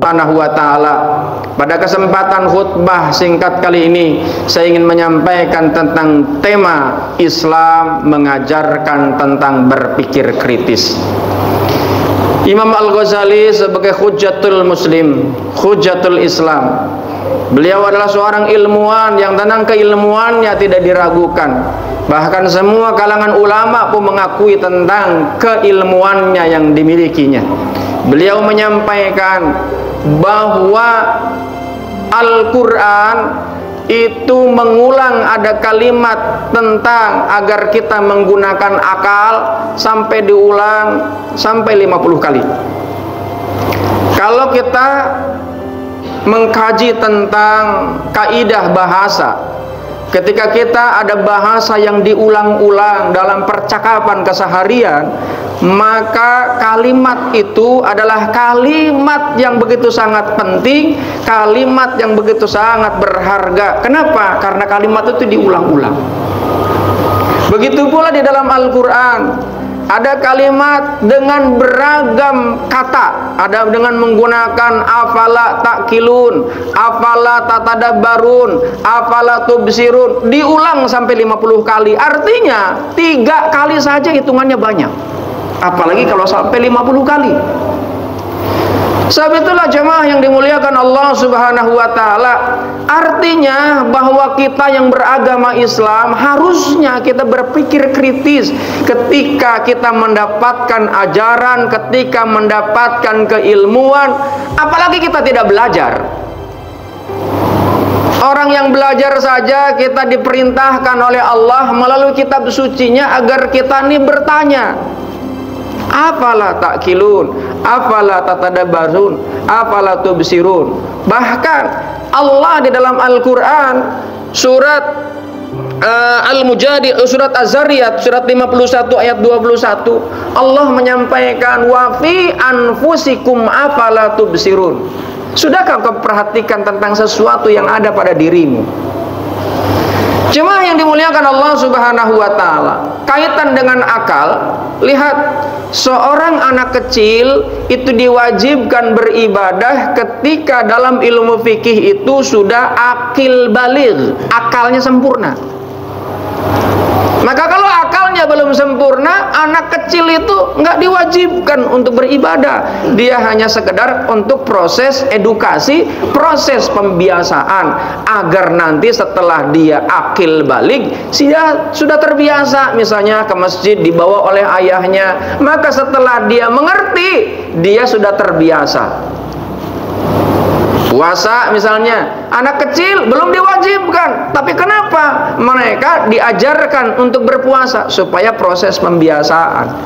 Subhanahu wa taala. Pada kesempatan khutbah singkat kali ini, saya ingin menyampaikan tentang tema Islam mengajarkan tentang berpikir kritis. Imam Al-Ghazali sebagai Hujjatul Muslim, Hujjatul Islam, beliau adalah seorang ilmuwan yang tentang keilmuannya tidak diragukan. Bahkan semua kalangan ulama pun mengakui tentang keilmuannya yang dimilikinya. Beliau menyampaikan bahwa Al-Quran itu mengulang ada kalimat tentang agar kita menggunakan akal sampai diulang sampai 50 kali. Kalau kita mengkaji tentang kaidah bahasa, ketika kita ada bahasa yang diulang-ulang dalam percakapan keseharian, maka kalimat itu adalah kalimat yang begitu sangat penting, kalimat yang begitu sangat berharga. Kenapa? Karena kalimat itu diulang-ulang. Begitu pula di dalam Al-Quran, ada kalimat dengan beragam kata, ada dengan menggunakan afala ta'qilun, afala tatadabbarun, afala tubsirun, diulang sampai 50 kali. Artinya 3 kali saja hitungannya banyak, apalagi kalau sampai 50 kali. Sebab itulah jemaah yang dimuliakan Allah Subhanahu wa taala, artinya bahwa kita yang beragama Islam harusnya kita berpikir kritis ketika kita mendapatkan ajaran, ketika mendapatkan keilmuan, apalagi kita tidak belajar. Orang yang belajar saja kita diperintahkan oleh Allah melalui kitab sucinya agar kita ini bertanya, afala ta'qilun, afala tatadabbarun, afala tubsirun. Bahkan Allah di dalam Al-Quran surat Al-Mujadil, surat Az-Zariyat, surat 51 ayat 21, Allah menyampaikan wa fi anfusikum afala tubsirun. Sudahkah kau perhatikan tentang sesuatu yang ada pada dirimu? Jemaah yang dimuliakan Allah Subhanahu wa taala, kaitan dengan akal, lihat, seorang anak kecil itu diwajibkan beribadah ketika dalam ilmu fikih itu sudah akil baligh, akalnya sempurna. Maka kalau akalnya belum sempurna, anak kecil itu nggak diwajibkan untuk beribadah. Dia hanya sekedar untuk proses edukasi, proses pembiasaan, agar nanti setelah dia akil baligh, dia sudah terbiasa misalnya ke masjid dibawa oleh ayahnya. Maka setelah dia mengerti, dia sudah terbiasa. Puasa misalnya, anak kecil belum diwajibkan, tapi kenapa? Mereka diajarkan untuk berpuasa supaya proses pembiasaan.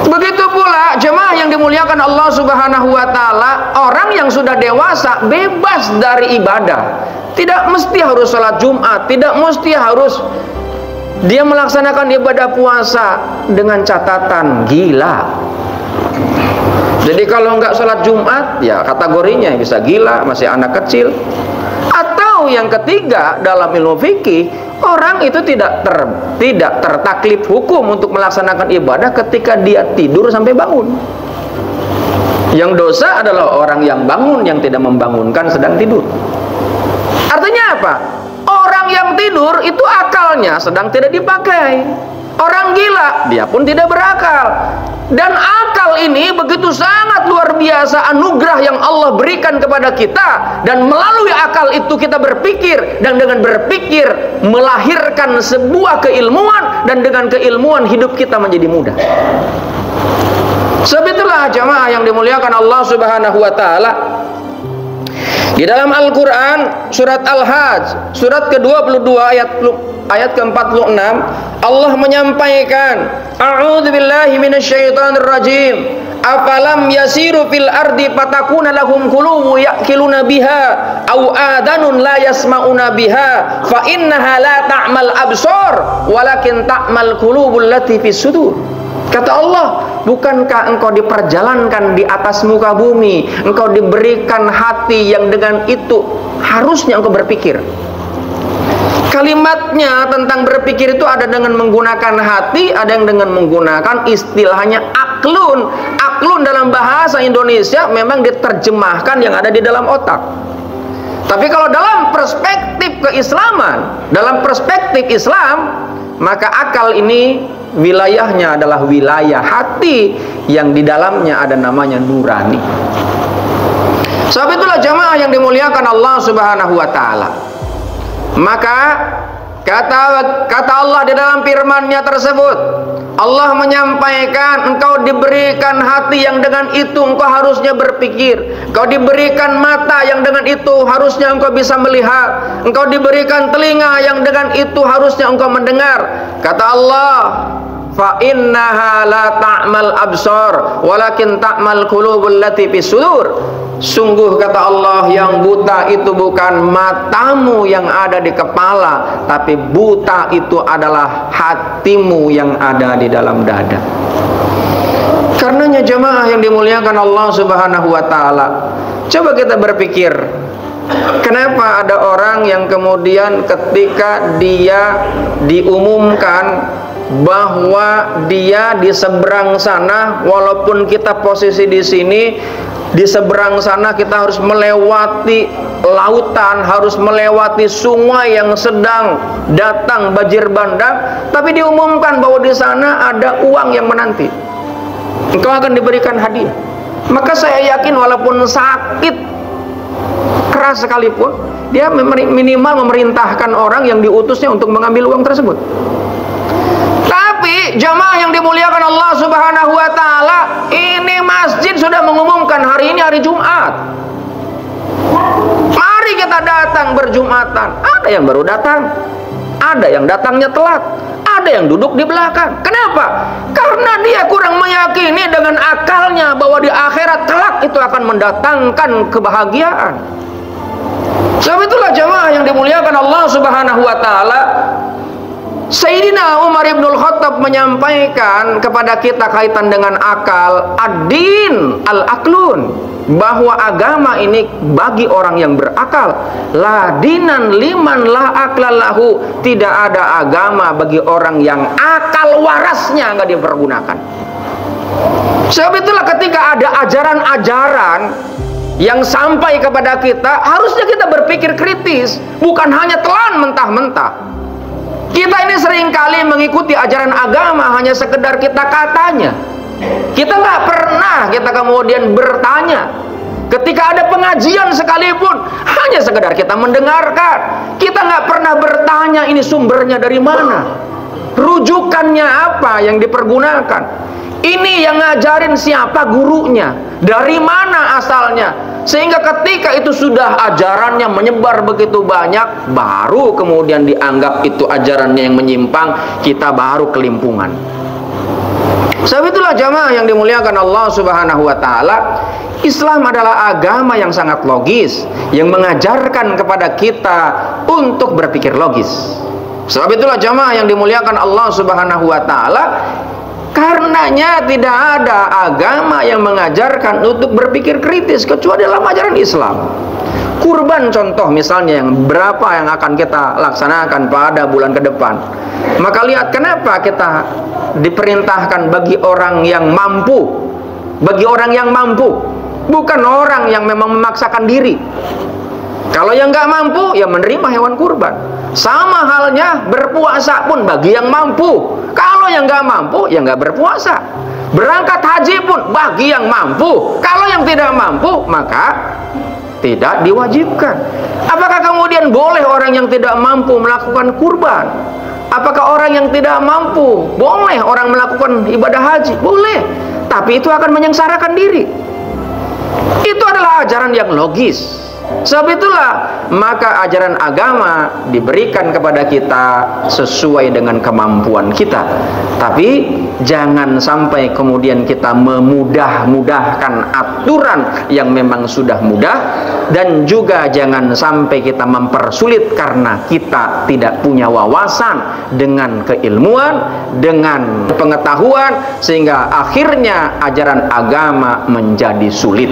Begitu pula jemaah yang dimuliakan Allah Subhanahu wa taala, orang yang sudah dewasa bebas dari ibadah. Tidak mesti harus salat Jumat, tidak mesti harus dia melaksanakan ibadah puasa, dengan catatan gila. Jadi kalau nggak sholat Jumat, ya kategorinya bisa gila, masih anak kecil. Atau yang ketiga, dalam ilmu fikih, orang itu tidak tertaklif hukum untuk melaksanakan ibadah ketika dia tidur sampai bangun. Yang dosa adalah orang yang bangun, yang tidak membangunkan sedang tidur. Artinya apa? Orang yang tidur itu akalnya sedang tidak dipakai. Orang gila, dia pun tidak berakal. Dan akal ini begitu sangat luar biasa anugerah yang Allah berikan kepada kita. Dan melalui akal itu kita berpikir, dan dengan berpikir melahirkan sebuah keilmuan, dan dengan keilmuan hidup kita menjadi mudah. Sebab itulah jamaah yang dimuliakan Allah Subhanahu wa taala, di dalam Al-Quran surat Al-Hajj surat ke-22 ayat ke-46, Allah menyampaikan, a'udzubillahi minasyaitonir rajim, afalam yasiru fil ardi fatakuna lahum qulubu ya'qiluna biha au adanun la yasma'una biha fa innaha la ta'mal absar walakin ta'mal qulubul lati fis sudur. Kata Allah, bukankah engkau diperjalankan di atas muka bumi, engkau diberikan hati yang dengan itu harusnya engkau berpikir. Kalimatnya tentang berpikir itu ada dengan menggunakan hati, ada yang dengan menggunakan istilahnya aklun. aklun dalam bahasa Indonesia memang diterjemahkan yang ada di dalam otak. Tapi kalau dalam perspektif keislaman, dalam perspektif Islam, maka akal ini wilayahnya adalah wilayah hati yang di dalamnya ada namanya nurani. Sebab itulah jamaah yang dimuliakan Allah Subhanahu wa taala. Maka kata Allah di dalam firman-Nya tersebut, Allah menyampaikan, engkau diberikan hati yang dengan itu engkau harusnya berpikir, engkau diberikan mata yang dengan itu harusnya engkau bisa melihat, engkau diberikan telinga yang dengan itu harusnya engkau mendengar. Kata Allah, fa innaha la ta'mal absar walakin ta'mal qulubul lati fis sudur. Sungguh kata Allah, yang buta itu bukan matamu yang ada di kepala, tapi buta itu adalah hatimu yang ada di dalam dada. Karenanya jemaah yang dimuliakan Allah Subhanahu wa taala, coba kita berpikir, kenapa ada orang yang kemudian ketika dia diumumkan bahwa dia di seberang sana, walaupun kita posisi di sini, di seberang sana kita harus melewati lautan, harus melewati sungai yang sedang datang banjir bandang, tapi diumumkan bahwa di sana ada uang yang menanti, engkau akan diberikan hadiah. Maka saya yakin walaupun sakit keras sekalipun, dia minimal memerintahkan orang yang diutusnya untuk mengambil uang tersebut. Tapi jamaah yang dimuliakan Allah Subhanahu wa taala, ini masjid sudah mengumumkan hari ini hari Jumat. Mari kita datang berjumatan. Ada yang baru datang, ada yang datangnya telat, ada yang duduk di belakang. Kenapa? Karena dia kurang meyakini dengan akalnya bahwa di akhirat kelak itu akan mendatangkan kebahagiaan. Sebab itulah jamaah yang dimuliakan Allah Subhanahu wa taala, Sayyidina Umar ibn Khattab menyampaikan kepada kita kaitan dengan akal, ad-din al-aklun, bahwa agama ini bagi orang yang berakal. La dinan liman la aklallahu, tidak ada agama bagi orang yang akal warasnya nggak dipergunakan. Sebab itulah ketika ada ajaran-ajaran yang sampai kepada kita, harusnya kita berpikir kritis, bukan hanya telan mentah-mentah. Kita ini seringkali mengikuti ajaran agama hanya sekedar kita katanya. Kita nggak pernah kita kemudian bertanya. Ketika ada pengajian sekalipun, hanya sekedar kita mendengarkan. Kita nggak pernah bertanya ini sumbernya dari mana, rujukannya apa yang dipergunakan, ini yang ngajarin siapa gurunya, dari mana asalnya. Sehingga ketika itu sudah ajarannya menyebar begitu banyak, baru kemudian dianggap itu ajarannya yang menyimpang, kita baru kelimpungan. Sebab itulah jamaah yang dimuliakan Allah Subhanahu wa taala, Islam adalah agama yang sangat logis, yang mengajarkan kepada kita untuk berpikir logis. Sebab itulah jamaah yang dimuliakan Allah Subhanahu wa taala, karenanya tidak ada agama yang mengajarkan untuk berpikir kritis kecuali dalam ajaran Islam. Kurban contoh misalnya, yang berapa yang akan kita laksanakan pada bulan ke depan. Maka lihat kenapa kita diperintahkan bagi orang yang mampu, bagi orang yang mampu, bukan orang yang memang memaksakan diri. Kalau yang nggak mampu, ya menerima hewan kurban. Sama halnya berpuasa pun bagi yang mampu. Kalau yang nggak mampu, ya nggak berpuasa. Berangkat haji pun bagi yang mampu. Kalau yang tidak mampu, maka tidak diwajibkan. Apakah kemudian boleh orang yang tidak mampu melakukan kurban? Apakah orang yang tidak mampu boleh orang melakukan ibadah haji? Boleh. Tapi itu akan menyengsarakan diri. Itu adalah ajaran yang logis. Sebab itulah maka ajaran agama diberikan kepada kita sesuai dengan kemampuan kita. Tapi jangan sampai kemudian kita memudah-mudahkan aturan yang memang sudah mudah, dan juga jangan sampai kita mempersulit karena kita tidak punya wawasan dengan keilmuan, dengan pengetahuan, sehingga akhirnya ajaran agama menjadi sulit.